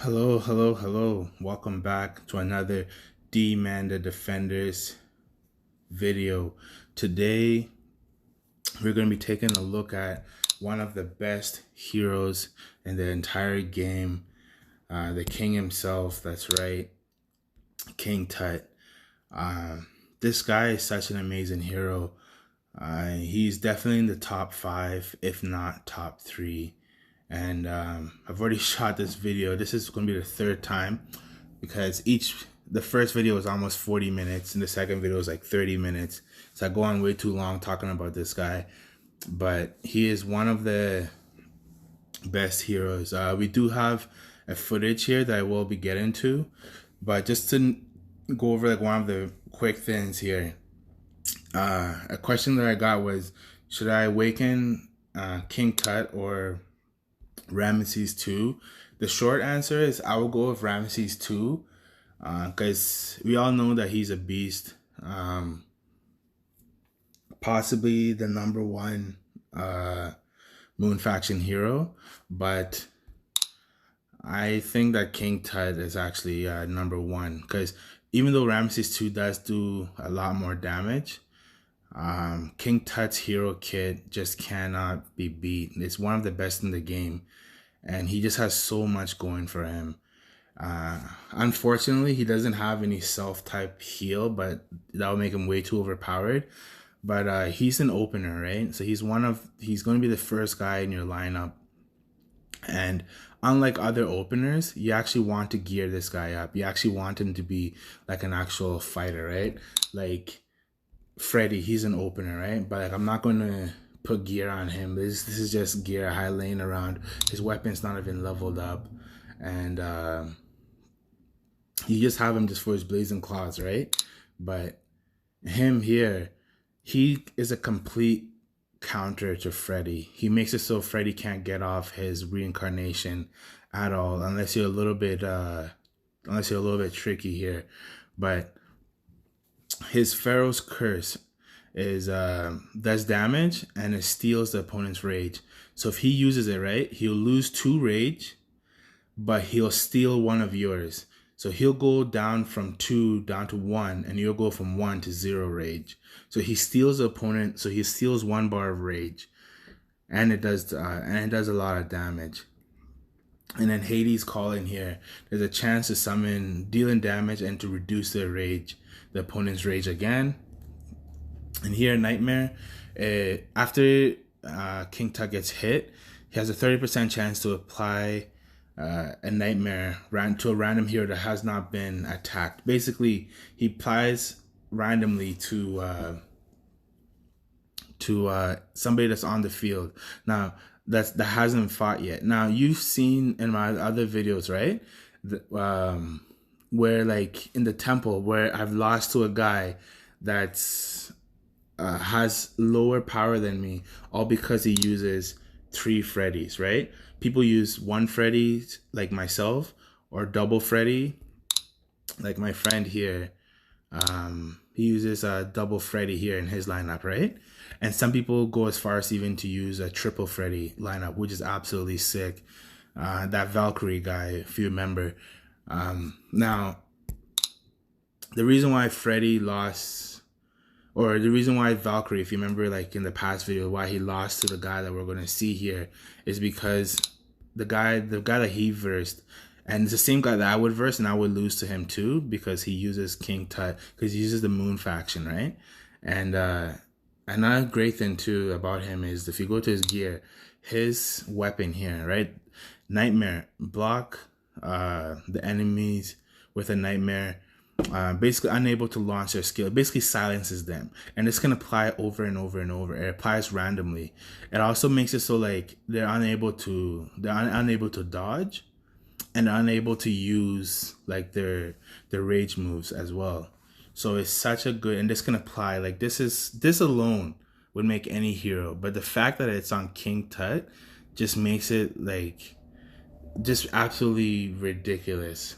Hello, hello, hello. Welcome back to another D-Man the Defenders video. Today, we're going to be taking a look at one of the best heroes in the entire game. The king himself, that's right, King Tut. This guy is such an amazing hero. He's definitely in the top 5, if not top 3. And I've already shot this video. This is going to be the third time because the first video was almost 40 minutes and the second video was like 30 minutes. So I go on way too long talking about this guy. But he is one of the best heroes. We do have a footage here that I will be getting to. But just to go over like one of the quick things here. A question that I got was, should I awaken King Tut or Ramesses 2? The short answer is I will go with Ramesses 2 because we all know that he's a beast. Possibly the number one Moon Faction hero, but I think that King Tut is actually number one because even though Ramesses 2 does do a lot more damage, King Tut's hero kit just cannot be beat. It's one of the best in the game, and he just has so much going for him. Unfortunately, he doesn't have any self-type heal, but that would make him way too overpowered. But he's an opener, right? So he's going to be the first guy in your lineup. And unlike other openers, you actually want to gear this guy up. You actually want him to be like an actual fighter, right? Like Freddy, he's an opener, right? But like I'm not going to put gear on him. This is just gear high laying around. His weapon's not even leveled up. And you just have him just for his blazing claws, right? But him here, he is a complete counter to Freddy. He makes it so Freddy can't get off his reincarnation at all unless you're a little bit tricky here. But his Pharaoh's curse is does damage and it steals the opponent's rage. So if he uses it right, he'll lose 2 rage, but he'll steal 1 of yours. So he'll go down from 2 down to 1, and you'll go from 1 to 0 rage. So he steals the opponent. So he steals 1 bar of rage, and it does a lot of damage. And then Hades calling here. There's a chance to summon dealing damage and to reduce the opponent's rage again. And here Nightmare, after King Tut gets hit, he has a 30% chance to apply a nightmare to a random hero that has not been attacked. Basically, he applies randomly to somebody that's on the field. Now that hasn't fought yet. Now you've seen in my other videos, right? Where like in the temple where I've lost to a guy that's has lower power than me, all because he uses 3 Freddys, right? People use 1 Freddy like myself, or double Freddy like my friend here. He uses a double Freddy here in his lineup, right? And some people go as far as even to use a triple Freddy lineup, which is absolutely sick. That Valkyrie guy, if you remember. Now, the reason why Freddy lost, or the reason why Valkyrie, if you remember, like in the past video, why he lost to the guy that we're going to see here, is because the guy that he versed, and it's the same guy that I would verse, and I would lose to him too, because he uses King Tut, because he uses the Moon Faction, right? And another great thing too about him is if you go to his gear, his weapon here, right? Nightmare, block the enemies with a nightmare. Basically unable to launch their skill. It basically silences them, and this can apply over and over and over. It applies randomly. It also makes it so like they're unable to dodge, and unable to use like their rage moves as well. So it's such a good, and this can apply like this alone would make any hero, but the fact that it's on King Tut just makes it like just absolutely ridiculous.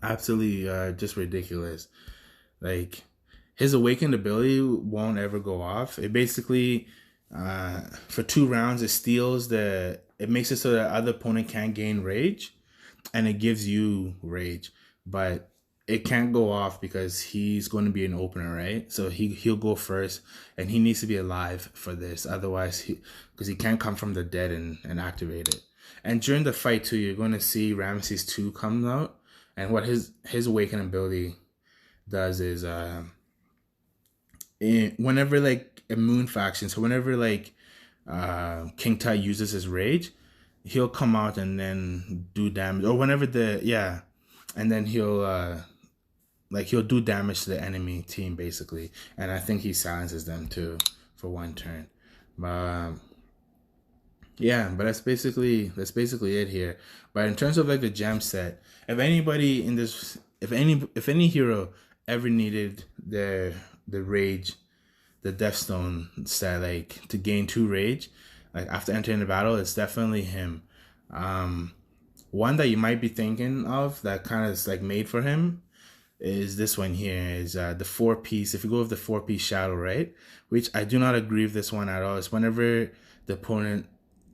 Absolutely just ridiculous. Like his awakened ability won't ever go off. It basically for 2 rounds it steals the it makes it so that other opponent can't gain rage, and it gives you rage, but it can't go off because he's going to be an opener, right? So he'll go first, and he needs to be alive for this. Otherwise, because he can't come from the dead and activate it. And during the fight too, you're going to see Ramesses 2 come out, and what his awakening ability does is whenever like a moon faction, so whenever like King Tut uses his rage, he'll come out and then do damage, or whenever and then he'll do damage to the enemy team basically, and I think he silences them too for one turn. But that's basically it here. But in terms of like the gem set, if anybody in this, if any hero ever needed the rage, the Deathstone set, like to gain 2 rage, like after entering the battle, it's definitely him. One that you might be thinking of that kind of is like made for him is this one here, is the 4-piece. If you go with the 4-piece shadow, right? Which I do not agree with this one at all. It's whenever the opponent,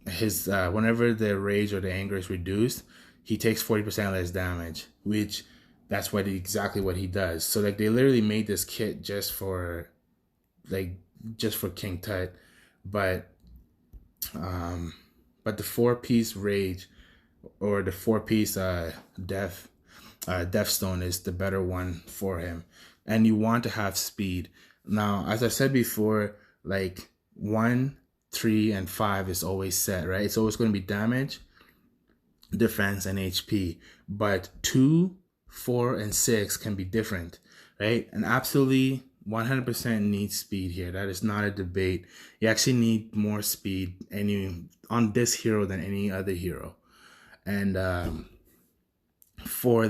whenever the rage or the anger is reduced, he takes 40% less damage, which that's exactly what he does. So like they literally made this kit just for King Tut, but the 4-piece rage or the 4-piece Deathstone is the better one for him, and you want to have speed. Now, as I said before, like 1, 3, and 5 is always set, right? It's always going to be damage, defense, and HP. But 2, 4, and 6 can be different, right? And absolutely 100% need speed here. That is not a debate. You actually need more speed on this hero than any other hero. And for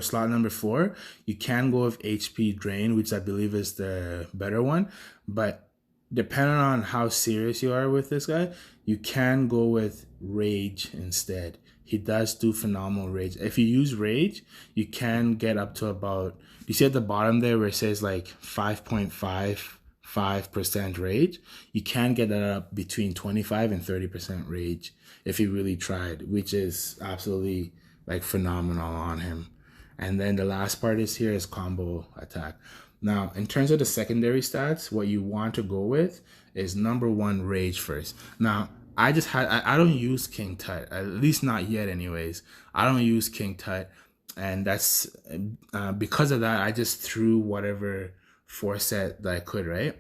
slot number 4, you can go with HP drain, which I believe is the better one. But depending on how serious you are with this guy, you can go with rage instead. He does do phenomenal rage. If you use rage, you can get up to about, you see at the bottom there where it says like 5.55% rage, you can get that up between 25 and 30% rage if he really tried, which is absolutely like phenomenal on him. And then the last part is here is combo attack. Now, in terms of the secondary stats, what you want to go with is number 1, rage first. Now, I don't use King Tut, at least not yet anyways. I don't use King Tut, and that's because of that, I just threw whatever 4 set that I could, right?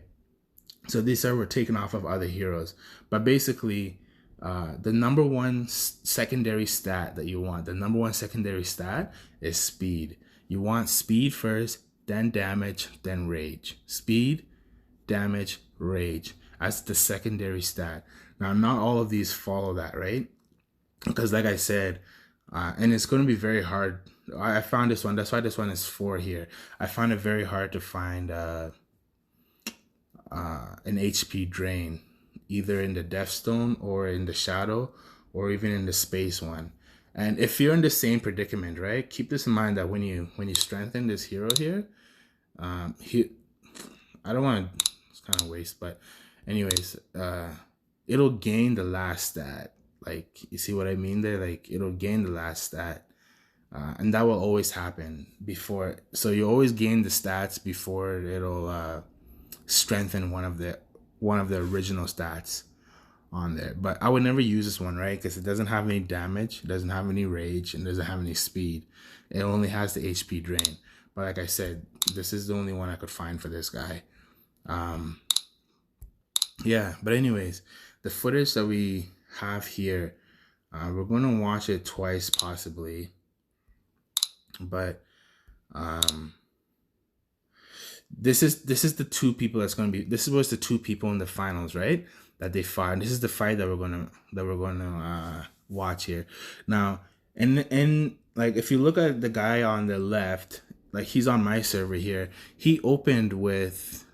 So these were taken off of other heroes. But basically, the number 1 secondary stat that you want, the number 1 secondary stat is speed. You want speed first, then damage, then rage. Speed, damage, rage. That's the secondary stat. Now, not all of these follow that, right? Because like I said, and it's going to be very hard. I found this one. That's why this one is 4 here. I found it very hard to find an HP drain, either in the Deathstone or in the Shadow or even in the Space one. And if you're in the same predicament, right, keep this in mind that when you strengthen this hero here, I don't want to, it's kind of waste, but anyways, it'll gain the last stat. Like, you see what I mean there? Like, it'll gain the last stat. And that will always happen before. So you always gain the stats before it'll strengthen one of the original stats on there. But I would never use this one, right? Because it doesn't have any damage, it doesn't have any rage, and doesn't have any speed. It only has the HP drain. But like I said, this is the only one I could find for this guy. Yeah, but anyways, the footage that we have here, we're going to watch it twice possibly. But this is the 2 people that's going to be, this was the 2 people in the finals, right, that they fought. And this is the fight that we're going to watch here now. And like, if you look at the guy on the left, like, he's on my server here, he opened with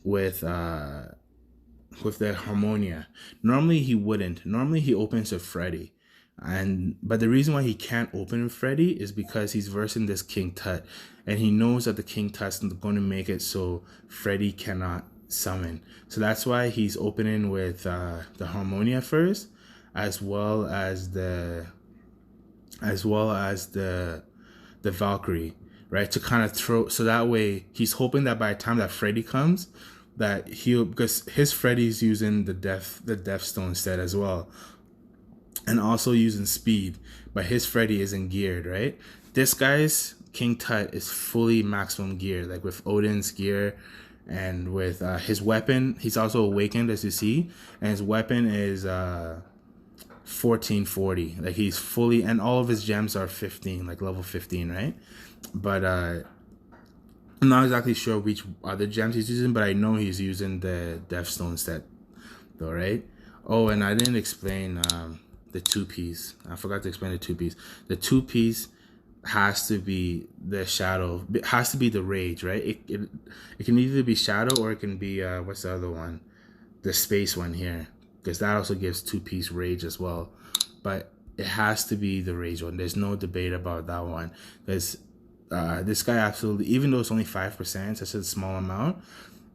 the Harmonia. Normally he wouldn't. Normally he opens with Freddy. But the reason why he can't open with Freddy is because he's versing this King Tut, and he knows that the King Tut's going to make it so Freddy cannot summon. So that's why he's opening with the Harmonia first. as well as the Valkyrie, right? To kind of throw, so that way he's hoping that by the time that Freddy comes, that he'll, because his Freddy's using the death stone set as well, and also using speed, but his Freddy isn't geared, right? This guy's King Tut is fully maximum gear, like with Odin's gear, and with his weapon. He's also awakened, as you see, and his weapon is 1440. Like he's fully, and all of his gems are 15, like level 15, right? But I'm not exactly sure which other gems he's using, but I know he's using the Deathstone set though, right? Oh, and I didn't explain the two-piece. I forgot to explain the two-piece. The two-piece has to be the shadow. It has to be the rage, right? It can either be shadow or it can be what's the other one? The space one here, because that also gives two-piece rage as well. But it has to be the rage one. There's no debate about that one. Because this guy absolutely, even though it's only 5%, such a small amount,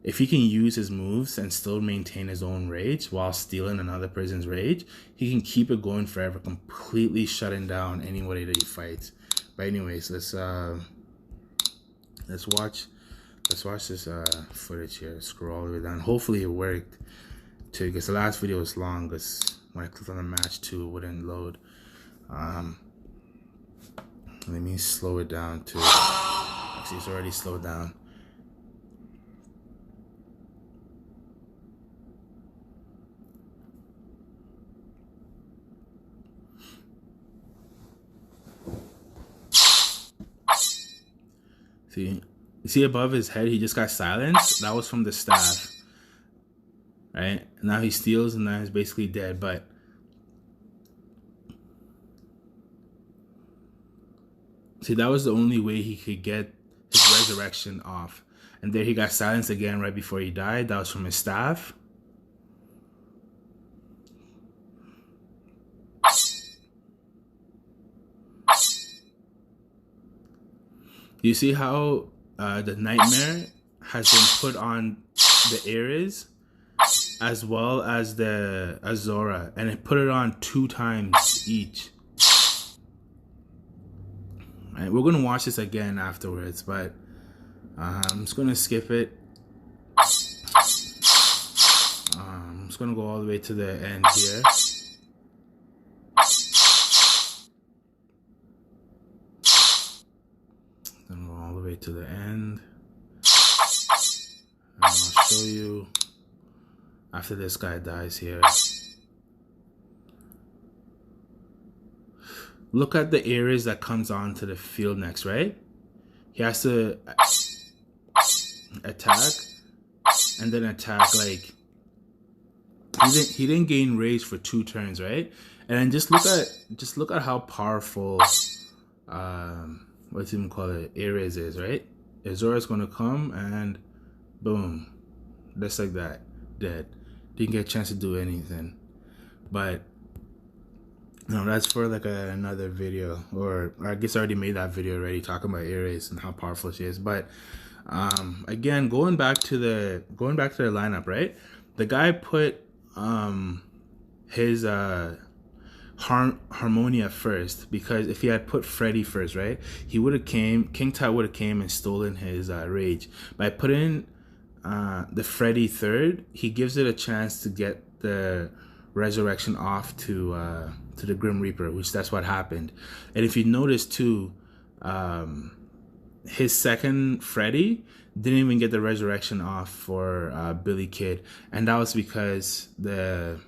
if he can use his moves and still maintain his own rage while stealing another person's rage, he can keep it going forever, completely shutting down anybody that he fights. But anyways, let's watch this footage here. Scroll all the way down. Hopefully it worked too, because the last video was long, because when I clicked on the match 2, it wouldn't load. Let me slow it down too. Actually, it's already slowed down. See above his head, he just got silenced. That was from the staff, right? Now he steals, and now he's basically dead. But see, that was the only way he could get his resurrection off. And there he got silenced again right before he died. That was from his staff. You see how the nightmare has been put on the Ares as well as the Azora, and it put it on 2 times each. Right, we're gonna watch this again afterwards, but I'm just gonna skip it. I'm just gonna go all the way to the end here. Gonna go all the way to the end. And I'll show you after this guy dies here. Look at the areas that comes onto the field next, right? He has to attack and then attack. Like he didn't gain rage for 2 turns, right? And then just look at how powerful what's even call it, Ares is, right? Azora's gonna come and boom, just like that, dead. Didn't get a chance to do anything. But no, that's for like another video, or I guess I already made that video already talking about Ares and how powerful she is. But again, going back to the lineup, right? The guy put his Harmonia first, because if he had put Freddy first, right, he would have King Tut would have came and stolen his rage. By putting the Freddy third, he gives it a chance to get the resurrection off to the Grim Reaper, which that's what happened. And if you notice too, his second Freddy didn't even get the resurrection off for Billy Kid, and that was because the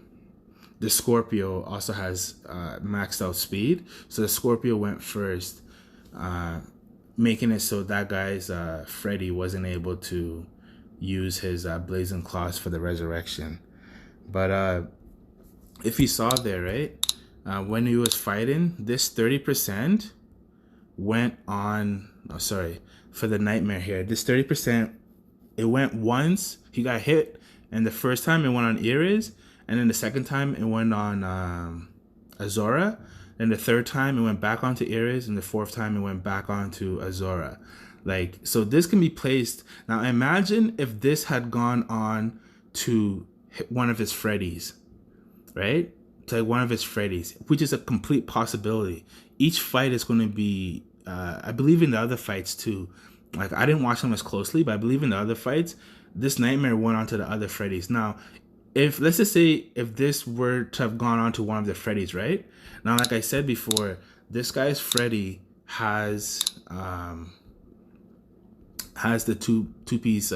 Scorpio also has maxed out speed, so the Scorpio went first, making it so that guy's Freddy wasn't able to use his Blazing Claws for the resurrection. But if you saw there, right, when he was fighting, this 30% went on, oh sorry, for the nightmare here, this 30%, it went once, he got hit, and the first time it went on Ares, and then the second time it went on Azora, and the third time it went back onto Ares, and the fourth time it went back onto Azora. Like, so this can be placed. Now imagine if this had gone on to one of his Freddys, right? to like one of his Freddies, which is a complete possibility. Each fight is going to be, I believe in the other fights too. Like I didn't watch them as closely, but I believe in the other fights, this nightmare went on to the other Freddies. Now, if let's just say if this were to have gone on to one of the Freddies, right? Now, like I said before, this guy's Freddy has the two-piece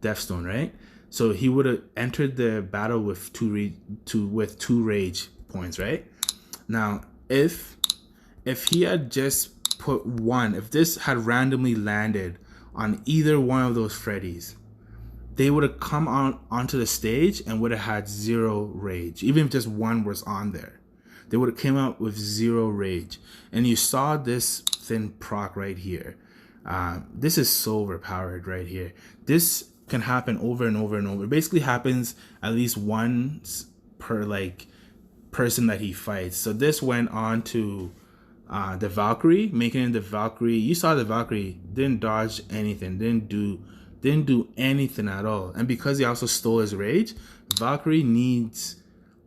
Deathstone, right? So he would have entered the battle with two rage points, right? Now, if he had just put one, if this had randomly landed on either one of those Freddies, they would have come onto the stage and would have had 0 rage. Even if just one was on there, they would have came out with 0 rage. And you saw this thin proc right here. This is so overpowered right here. This can happen over and over and over. It basically happens at least once per like person that he fights. So this went on to the Valkyrie, making it the Valkyrie. You saw the Valkyrie didn't dodge anything, didn't do anything at all. And because he also stole his rage, Valkyrie needs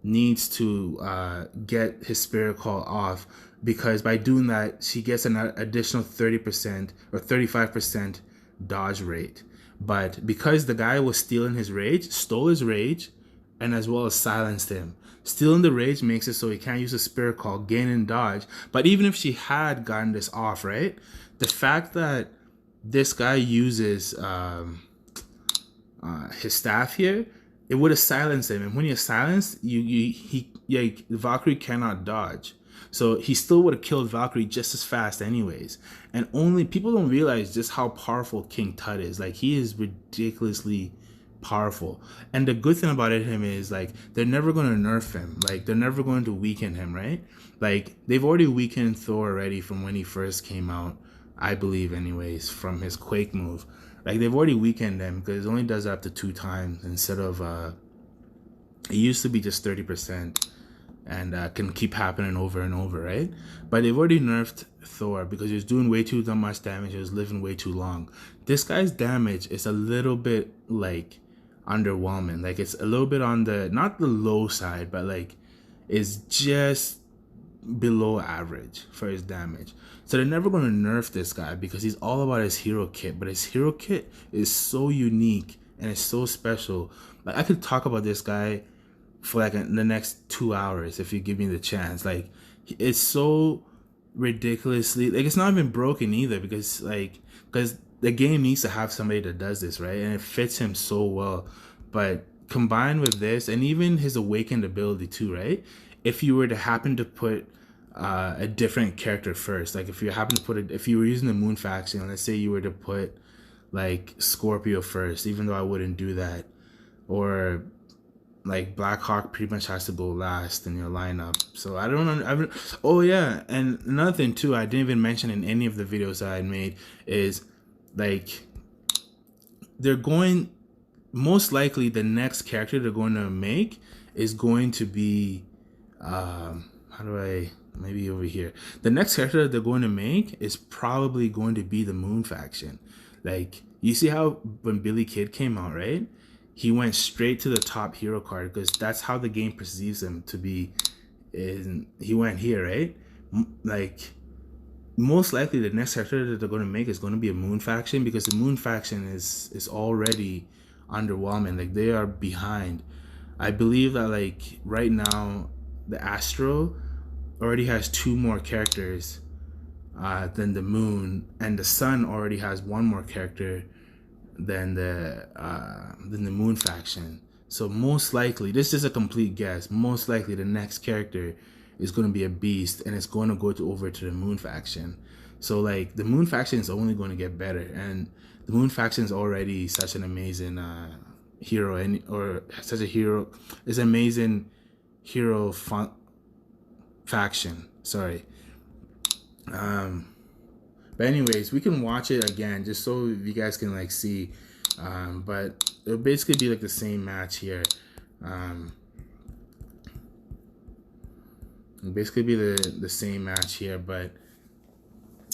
to get his spirit call off, because by doing that she gets an additional 30% or 35% dodge rate. But because the guy was stealing his rage, stole his rage, and as well as silenced him. Stealing the rage makes it so he can't use a spirit call, gain and dodge. But even if she had gotten this off, right? The fact that this guy uses his staff here, it would have silenced him. And when you're silenced, Valkyrie cannot dodge. So he still would have killed Valkyrie just as fast anyways. And only people don't realize just how powerful King Tut is. Like, he is ridiculously powerful. And the good thing about him is, like, they're never going to nerf him. Like, they're never going to weaken him, right? Like, they've already weakened Thor already from when he first came out, I believe anyways, from his Quake move. Like, they've already weakened him because it only does it up to 2 times instead of it used to be just 30%, and can keep happening over and over, right? But they've already nerfed Thor because he was doing way too much damage. He was living way too long. This guy's damage is a little bit like underwhelming. Like, it's a little bit on the, not the low side, but like it's just below average for his damage. So they're never going to nerf this guy because he's all about his hero kit. But his hero kit is so unique and it's so special. Like, I could talk about this guy for like the next 2 hours if you give me the chance. Like, it's so ridiculously, like, it's not even broken either, because the game needs to have somebody that does this, right? And it fits him so well. But combined with this, and even his awakened ability too, right? If you were to happen to put a different character first, like if you happen to put it, if you were using the Moon faction, let's say you were to put like Scorpio first, even though I wouldn't do that, or like Blackhawk pretty much has to go last in your lineup. So I don't know. Oh yeah, and another thing too, I didn't even mention in any of the videos that I made is, like, they're going, most likely the next character they're going to make is going to be maybe over here. The next character they're going to make is probably going to be the Moon faction. Like, you see how when Billy Kid came out, right? He went straight to the top hero card because that's how the game perceives him to be. He went here, right? Like, most likely the next character that they're going to make is going to be a Moon faction, because the Moon faction is already underwhelming. Like, they are behind. I believe that, like, right now the Astro already has 2 more characters than the Moon, and the Sun already has 1 more character than the Moon faction. So most likely, this is a complete guess, most likely the next character is going to be a beast, and it's going to go over to the Moon faction. So, like, the Moon faction is only going to get better, and the Moon faction is already such an amazing hero, amazing hero faction. Sorry. But anyways, we can watch it again just so you guys can, like, see. But it'll basically be like the same match here. It'll basically be the same match here. But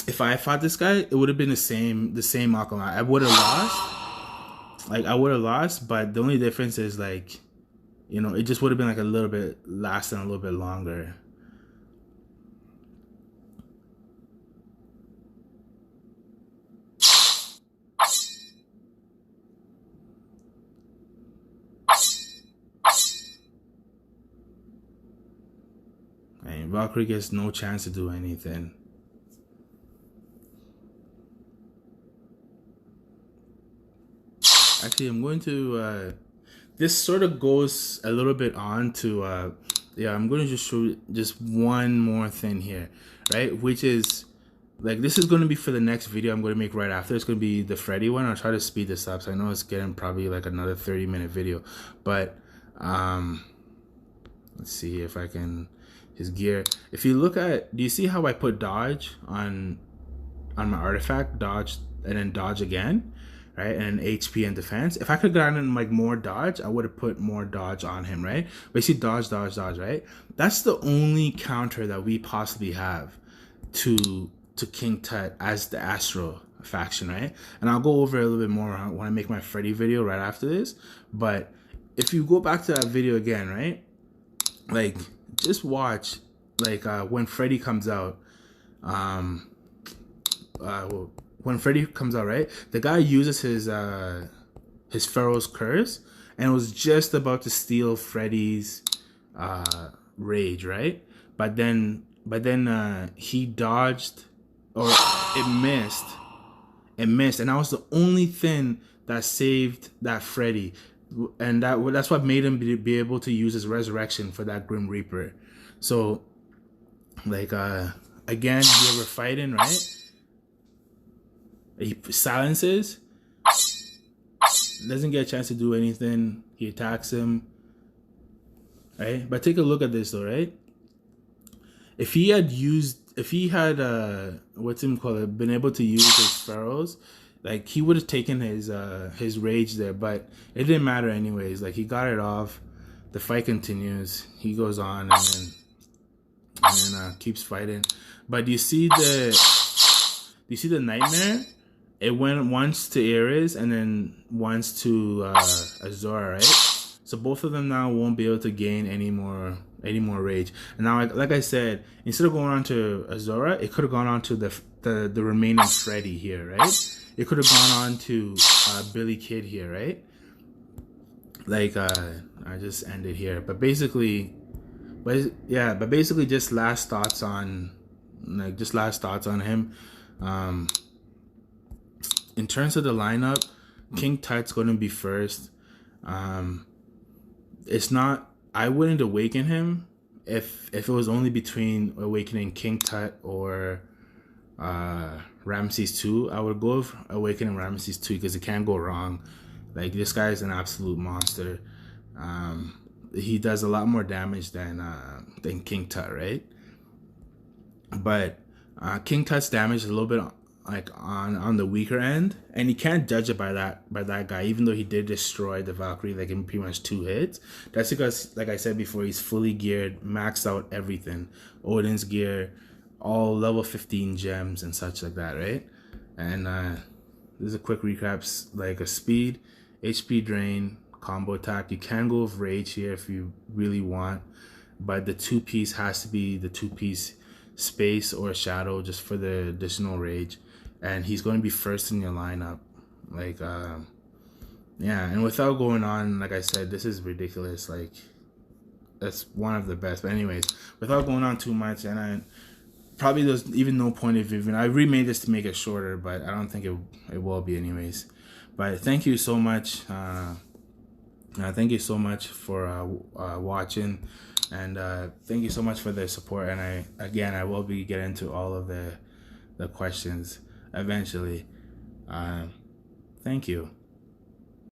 if I fought this guy, it would have been the same outcome. I would have lost. Like, I would have lost, but the only difference is, like, you know, it just would have been like a little bit lasting a little bit longer. And Valkyrie gets no chance to do anything. Actually, I'm going to this sort of goes a little bit on to yeah, I'm going to just show just one more thing here, right? Which is like, this is going to be for the next video I'm going to make right after. It's going to be the Freddy one. I'll try to speed this up, so I know it's getting probably like another 30-minute video, but let's see if I can, his gear. If you look at, do you see how I put dodge on my artifact, dodge and then dodge again, right? And HP and defense. If I could have gotten like more dodge, I would have put more dodge on him, right? But you see dodge, dodge, dodge, right? That's the only counter that we possibly have to King Tut as the Astro faction, right? And I'll go over a little bit more when I make my Freddy video right after this. But if you go back to that video again, right? Like, just watch, like, when Freddy comes out, when Freddy comes out, right? The guy uses his Pharaoh's curse and was just about to steal Freddy's rage, right? But then he dodged, or it missed, and that was the only thing that saved that Freddy, and that's what made him be able to use his resurrection for that Grim Reaper. So, like, again, here we're fighting, right? He silences, doesn't get a chance to do anything. He attacks him, right? But take a look at this though, right? If he had what's him called it, been able to use his pharaohs, like, he would have taken his rage there, but it didn't matter anyways. Like, he got it off. The fight continues. He goes on and then keeps fighting. But do you see the nightmare? It went once to Ares and then once to Azora, right? So both of them now won't be able to gain any more rage. And now, like I said, instead of going on to Azora, it could have gone on to the remaining Freddy here, right? It could have gone on to Billy Kid here, right? Like, I just ended here, but basically, just last thoughts on him. In terms of the lineup, King Tut's going to be first. It's not, I wouldn't awaken him if it was only between awakening King Tut or Ramses 2. I would go with awakening Ramses 2 because it can't go wrong. Like, this guy is an absolute monster. He does a lot more damage than King Tut, right? But King Tut's damage is a little bit like on the weaker end, and you can't judge it by that guy, even though he did destroy the Valkyrie like in pretty much 2 hits. That's because, like I said before, he's fully geared, maxed out everything, Odin's gear, all level 15 gems and such like that, right? And this is a quick recap, like a speed, HP drain, combo attack. You can go with rage here if you really want, but the 2-piece has to be the 2-piece space or shadow just for the additional rage. And he's going to be first in your lineup. Like, yeah, and without going on, like I said, this is ridiculous. Like, that's one of the best. But anyways, without going on too much, and probably there's even no point of even, I remade this to make it shorter, but I don't think it will be anyways. But thank you so much. Thank you so much for watching, and thank you so much for the support. And I will be getting to all of the questions eventually. Thank you.